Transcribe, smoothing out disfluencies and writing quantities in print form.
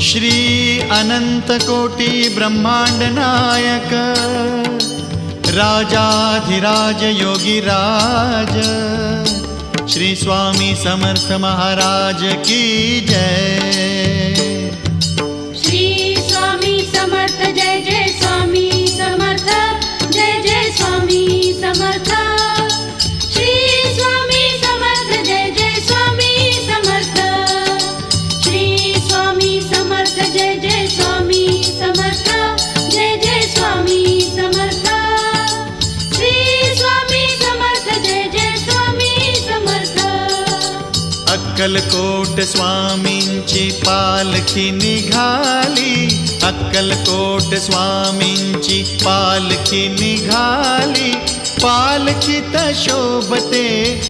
श्री अनंत कोटी ब्रह्मांड नायक राजाधिराज योगीराज श्री स्वामी समर्थ महाराज की जय। श्री स्वामी समर्थ जय जय स्वामी समर्थ जय जय स्वामी समर्थ। श्री स्वामी समर्थ जय जय स्वामी समर्थ। श्री स्वामी समर्थ जय जय स्वामी समर्थ जय जय स्वामी समर्थ। श्री स्वामी समर्थ जय जय स्वामी समर्थ। अक्कलकोट स्वामींची पालखी निघाली, अक्कलकोट स्वामींची पालखी निघाली, पालखीत शोभते